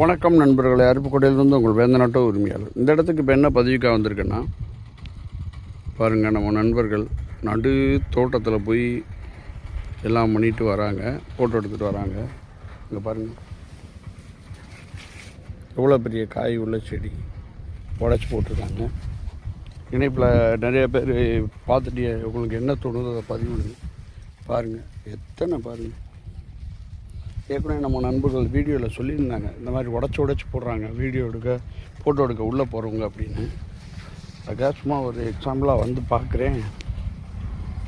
வணக்கம் நண்பர்களே, அருப்புக்கோட்டையிலிருந்து உங்கள் வேந்தநாட்டோ உரிமையாளர். இந்த இடத்துக்கு இப்போ என்ன பதிவுக்காக வந்திருக்குன்னா, பாருங்கள், நம்ம நண்பர்கள் நடு தோட்டத்தில் போய் எல்லாம் பண்ணிட்டு வராங்க, ஃபோட்டோ எடுத்துகிட்டு வராங்க. இங்கே பாருங்கள், எவ்வளோ பெரிய காய் உள்ள செடி உடச்சி போட்டிருக்காங்க. இணைப்பில் நிறைய பேர் பார்த்துட்டு உங்களுக்கு என்ன தோணுதோ அதை பதிவு பாருங்கள். எத்தனை பாருங்கள், ஏற்கனவே நம்ம நண்பர்கள் வீடியோவில் சொல்லியிருந்தாங்க, இந்த மாதிரி உடச்சி போடுறாங்க வீடியோ எடுக்க, ஃபோட்டோ எடுக்க உள்ளே போகிறவங்க அப்படின்னு. அதுக்காக சும்மா ஒரு எக்ஸாம்பிளாக வந்து பார்க்குறேன்.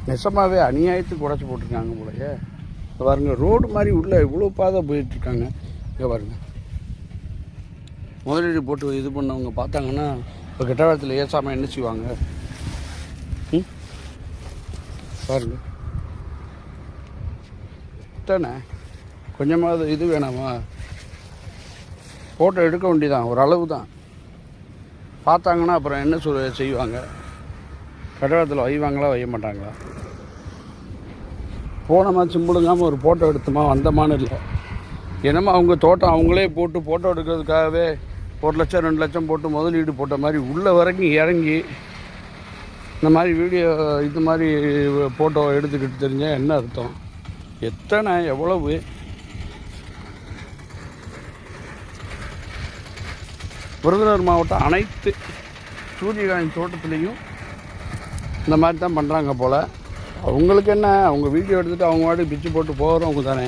நெசமாகவே அநியாயத்துக்கு உடச்சி போட்டிருக்காங்க போலயே. பாருங்கள், ரோடு மாதிரி உள்ளே இவ்வளோ பாதை போயிட்டுருக்காங்க. இங்கே பாருங்கள், முதலீடு போட்டு இது பண்ணவங்க பார்த்தாங்கன்னா இப்போ கெட்ட காலத்தில் ஏசாமல் என்ன செய்வாங்க? பாருங்கள், இத்தனை கொஞ்சமாவது இது வேணாமா? ஃபோட்டோ எடுக்க வேண்டியதான், ஒரு அளவு தான். பார்த்தாங்கன்னா அப்புறம் என்ன செய்வாங்க? கடவுளத்தில் வைவாங்களா வைய மாட்டாங்களா? போனோமா சிம்பிளுங்காமல் ஒரு ஃபோட்டோ எடுத்தோமா வந்தமானு இல்லை. என்னமோ அவங்க தோட்டம் அவங்களே போட்டு ஃபோட்டோ எடுக்கிறதுக்காகவே 1 லட்சம் 2 லட்சம் போட்டு முதலீடு போட்ட மாதிரி உள்ளே வரைக்கும் இறங்கி இந்த மாதிரி வீடியோ இது மாதிரி ஃபோட்டோ எடுத்துக்கிட்டு தெரிஞ்சால் என்ன அர்த்தம்? எத்தனை எவ்வளவு விருதுநகர் மாவட்டம் அனைத்து சூரியகாந்தி தோட்டத்துலேயும் இந்த மாதிரி தான் பண்ணுறாங்க போல். அவங்களுக்கு என்ன, அவங்க வீடியோ எடுத்துகிட்டு அவங்க வாட்டி பிச்சு போட்டு போகிறவங்க தானே.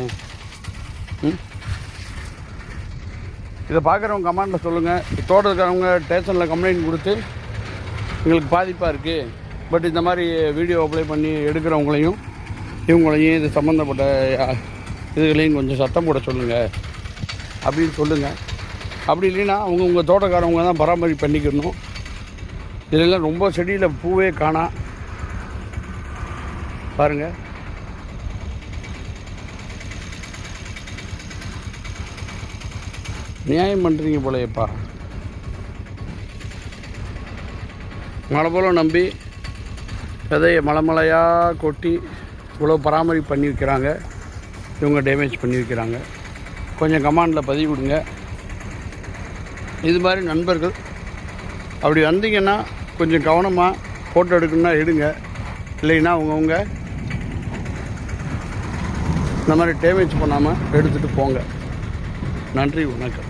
இதை பார்க்குறவங்க கமெண்டில் சொல்லுங்கள். தோட்டத்துக்காரவங்க ஸ்டேஷனில் கம்ப்ளைண்ட் கொடுத்து எங்களுக்கு பாதிப்பாக இருக்குது, பட் இந்த மாதிரி வீடியோ அப்ளை பண்ணி எடுக்கிறவங்களையும் இவங்களையும் இது சம்மந்தப்பட்ட இதுகளையும் கொஞ்சம் சத்தம் போட சொல்லுங்கள் அப்படின்னு சொல்லுங்கள். அப்படி இல்லைன்னா அவங்க உங்கள் தோட்டக்காரவங்க தான் பராமரிப்பு பண்ணிக்கணும். இதெல்லாம் ரொம்ப செடியில் பூவே காணா. பாருங்கள், நியாயம் பண்ணுறீங்க போலையப்பா. மழை போல நம்பி விதையை மலையாக கொட்டி இவ்வளோ பராமரிப்பு பண்ணி வைக்கிறாங்க, இவங்க டேமேஜ் பண்ணி வைக்கிறாங்க. கொஞ்சம் கமெண்டில் பதிவு விடுங்க. இது மாதிரி நண்பர்கள் அப்படி வந்தீங்கன்னா கொஞ்சம் கவனமாக ஃபோட்டோ எடுக்கணுன்னா எடுங்க, இல்லைன்னா அவங்கவுங்க இந்த மாதிரி டேமேஜ் பண்ணாமல் எடுத்துகிட்டு போங்க. நன்றி, வணக்கம்.